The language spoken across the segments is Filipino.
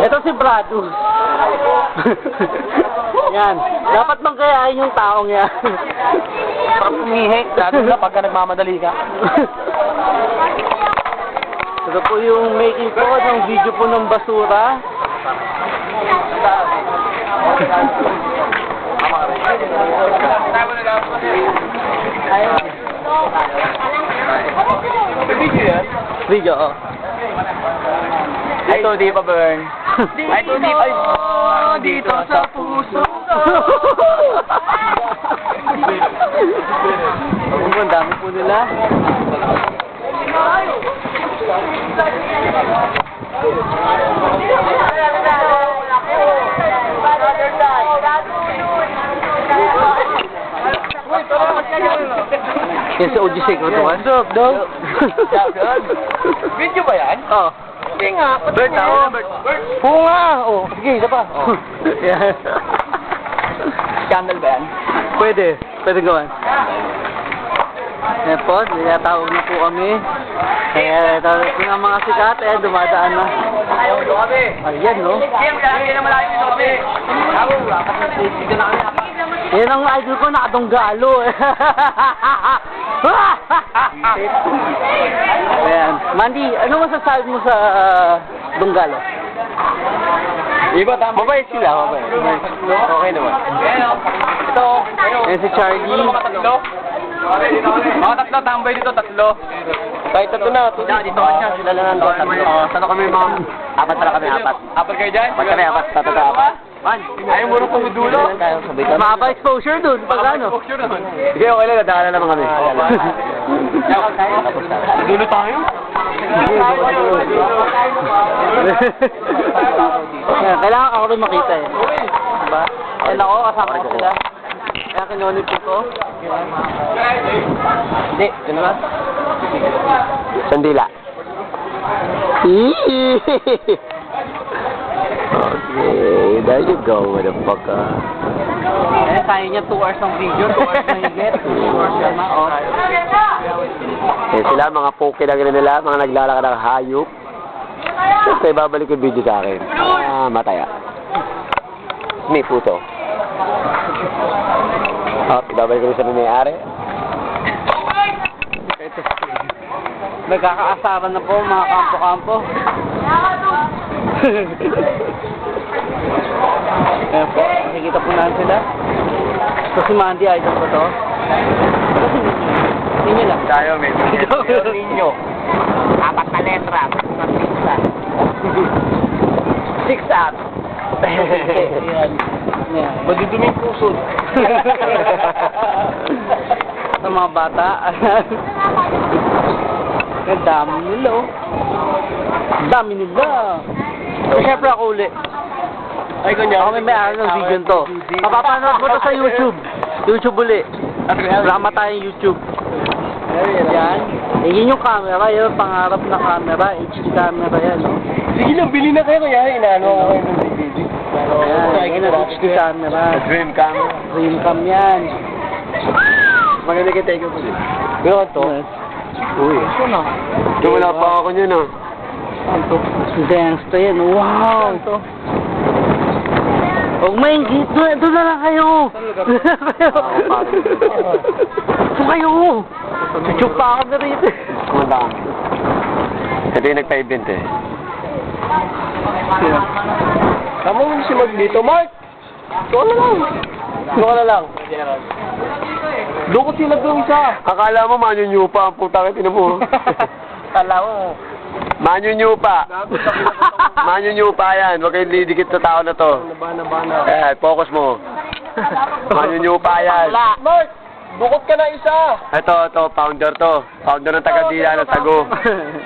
Ito si Brado. Yan. Dapat manggayahin yung taong yan. Para pumihik, lalo na pagka nagmamadali ka. Ito po yung making po ng video po ng basura. Video, oh. Ito, di pa burn. Ito, di pa. Dito sa puso. Ang dami po nila. Yan sa OG Secret One. Dog, dog. Video ba yan? Oo. Hindi nga. Bert, ako. Oo nga. Oh, sige, isa pa. Oh. Yan. Scandal ba yan? Pwede. Pwede gawan. Yan po, nilatawag na po kami. Kaya yung ang mga sikat, dumadaan na. Ayan, no? Yan ang malayo dito kami. Dito na kami. Yan ang idol ko, nakadonggalo eh. Ayan. Mandy, ano masasabi mo sa donggalo? Iba, tama. Mabait sila, mabait. Okay naman. Ito. Ayan si Charlie. Mga tatlo, tambay dito, tatlo. Kahit tatlo na. Dito ka siya, sila lang nandun, tatlo. Tatlo kami mga, apat pala kami, apat. Apat kayo dyan? Apat kami, apat, tatlo, apat. Man, ayaw mo rin pumudulo. Maba exposure dun, pag ano. Sige, okay lang, nadaanan naman kami. Dulo tayo? Kailangan ako rin makita eh. Diba? Kaya ako, kasama ko sila. Kaya kinunod ko to. Hindi, yun ba? Sandila. Okay, there you go, motherfucker. Eh, kaya niya 2 hours ng video, 2 hours na higit. 2 hours na, oh. Eh, sila, mga poke na gano'n nila, mga naglalakad ng hayop. Siyempre, babalik yung video sa akin. Mataya. May puto. Ibabalik ko rin sa nangyayari. Nagkakaasaran na po, mga kampo-kampo. Ayan po, nakikita po natin sila. So si Mandy, idol ko to. Ninyo lang. Tayo, may ninyo. 4 na letra, 6 up. Ayan. Magduduming puso. Sa mga bata. Ang dami nila, oh. Ang dami nila. So, syempre ako uli. Ay, kanya. Ako may araw ng video to. Mapapanood mo to sa YouTube. YouTube uli. Drama tayong YouTube. Yan. Eh, yun yung camera. Yan yung pangarap na camera. HD camera yan, no? Sige lang, bili na kayo kaya. Inaano ako kayo ng DVD. Yan. Yan ang HD camera. Dream camera. Dream cam yan. Maganda kayo tayo po din. Pero ito. Uy. Ito na. Ito wala pa ako nyo na. Ito. Gangsta yan. Wow. Ito. Huwag maingit. Doon na lang kayo. Doon kayo. Chuchuk pa ako na rito. Kumanda ka. Ito yung nagpa-event eh. Tama mo si Mark dito. Mark! Ikaw na lang. Ikaw na lang. Doon ko sila doon isa. Akala mo manyunyo pa ang puta kayo mo. Akala mo. Manyunyo pa. Manyunyo pa yan. Huwag kayong didikit sa tao na to. Nabana. Eh, focus mo. Manyunyo pa yan. Mark! Bukot ka na isa. Ito, founder to. Founder ng Tagadila ng Tago.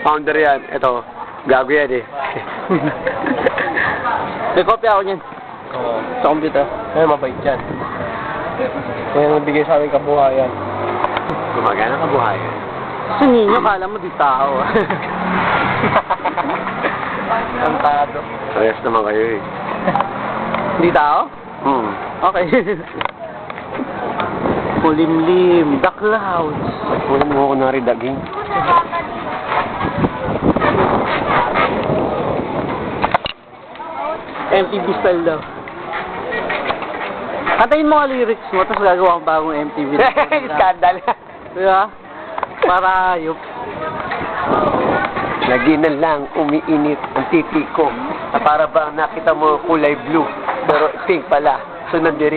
Founder yan. Ito, gago yan eh. May kopya ako niyan. Sa computer. Ay, mabait yan. Kaya nagbigay sa amin kabuhayan. Gumagana kabuhayan. Sa ninyo, kala mo di tao. Kantado. Parehas naman kayo eh. Di tao? Okay. Kulimlim, the clouds. Wala mo ako nari daging. MTV style daw. Kantayin mo ang lyrics mo, tapos gagawa kang bagong MTV. Skandal. Diba? Para hayop. Lagi na lang umiinit ang titi ko. Na para bang nakita mo kulay blue, pero pink pala. Sunod diri.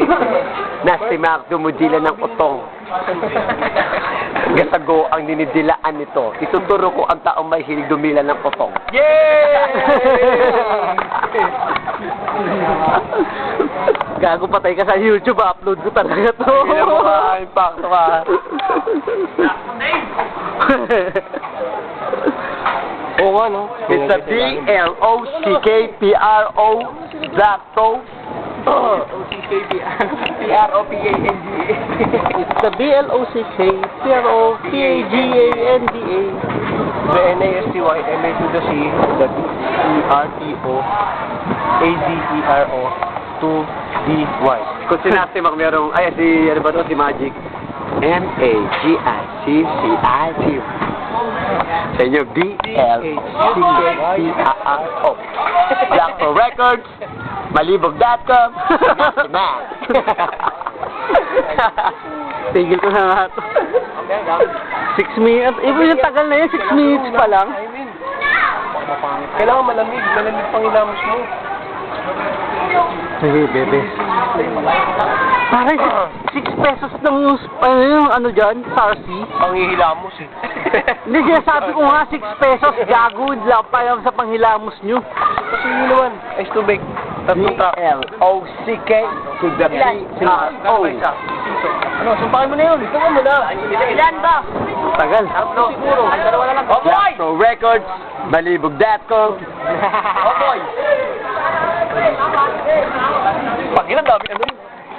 Nasty Mac, dumudila ng utong. Gasago ang dinidilaan nito. Ituturo ko ang taong may hilig dumila ng utong. Gago, patay ka sa YouTube, upload ko talaga to. Hindi mo ka-impacto ka. Oo nga, no? It's a B-L-O-C-K-P-R-O Black Toe. It's the BLOCK-PRO-PAGANDA. The NASTY, MA to the C, the DERTO, ADERO, to DY. Kung sinasti Mac merong, ay si, ano ba to, si Magic. M-A-G-I-C-C-I-T. Sa inyo, B-L-C-K-P-R-O. Black for Records, Malibog.com, Mac. Tigil ko na nga to. 6 minutes. Iba yung tagal na yun, 6 minutes pa lang. Kailangan malamig pang ilamos mo. Sige, bebe. Parang 6 pesos ng ano dyan, Sarsi. Panghihilamos eh. Hindi, sinasabi ko nga 6 pesos, gago, lang pa lang sa panghilamos nyo. Kasi yun naman, ice to bake. Tatlong truck. B-L-O-C-K to the P-R-O. Ano, sumpakan mo na yun. Sumpakan mo na. Ilan ba? Tagal. Tatlo, siguro. Dalawa na lang. Black for Records, Malibog.com. Okoy! Pakilang dami ka dun.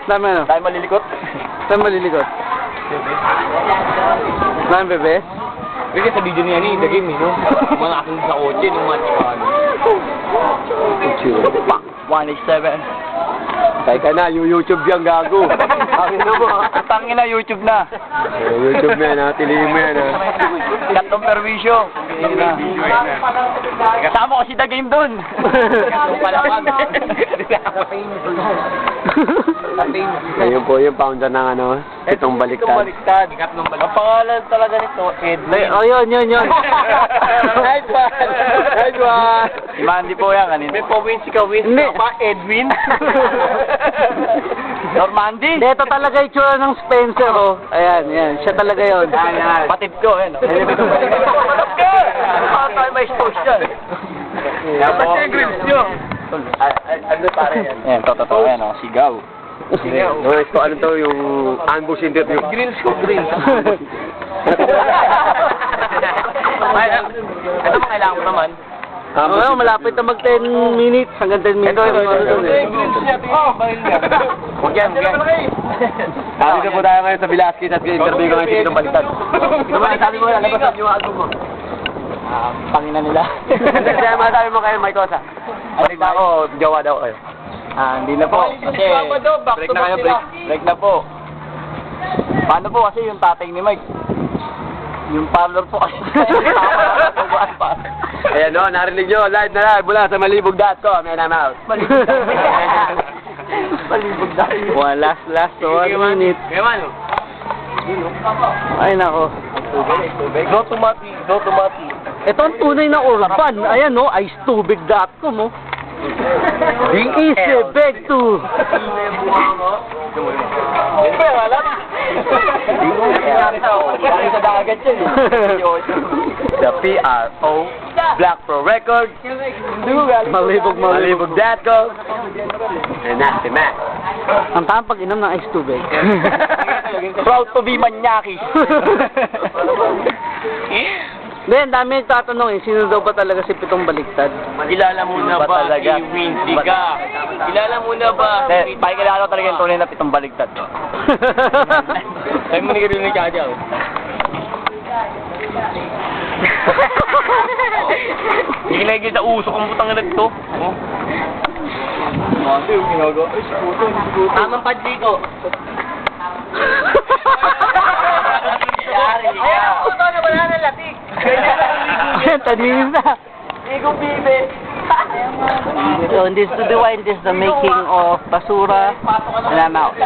Dami ano? Tayo malilikot. Saan malilikot? Dami, bebe? Kasi sa video niya ni, the game eh, no? Mga aking sa kotse, nung mga chikano. 187. Tay ka na, yung YouTube yan, gago. Akin na mo. Tangin na, YouTube na. YouTube mo yan, ha? Tilihin mo yan, ha? Katong perwisyo. Kasama ko si The Game dun. Ayun po yung founder ng ano, itong baliktad. Ang pangalan talaga nito, Edwin. Oh, yun. Nice one! Nice one! Si Mandy po yan kanina. May po-win si Kawin. Hindi. Pa, Edwin. Normandy. Hindi, ito talaga yung tsura ng Spencer, oh. Ayan. Siya talaga yun. Patid ko, yan. Malap ka! Tayo may stores yan. Dapat yung grills nyo. Ano pare yan? Yan, totoo yan, sigaw. Noise ko, ano to, yung ambush interview. Grills ko, grills. Ano ba kailangan ko naman? Oh, malapit na mag 10 minutes. Hanggang 10 minutes. Grills niya, bahil niya. Huwag yan. Dito po tayo ngayon sa Velasquez at interview ko ngayon si Pitong Baliktad. Naman, sabi mo, labasan yung album mo. Pangina nila. Kaya masabi mo kayo, may kosa. Balik na ako, jawa daw kayo. Hindi na po. Kasi, break na kayo, break na po. Paano po kasi yung tatay ni Mike? Yung parlor po kasi. Ayan o, narinig nyo, live na live mula sa Malibog.com. Ayan, I'm out. Malibog.com. Last 1 minute. Kaya man, Ay, nako. no tomati. Ito ang tunay na urban. Ayan, no, icetubig.com, oh. The easy beg to. The P-R-O, Black Pro Records, Malibog.com, and Nasty Mac. Ang tamang pag-inom ng icetubig. Proud to be Manyaki. Hindi, ang dami nagtatanong eh, sino daw ba talaga si Pitong Baliktad? Kilala mo na ba si Windy ka? Kilala mo na ba? Pakikilala ko talaga yung tunay na Pitong Baligtad. Sabi mo ni Kiril ni Kaja. Hindi na sa uso kung putang na ito. Mati, yung ginagawa. Ay, skuto. Tamang padliko. Ayaw, puto na wala na latik. Ayan, tanihin na. Igong bibe. So in this to the wine, this is the making of basura, and I'm out.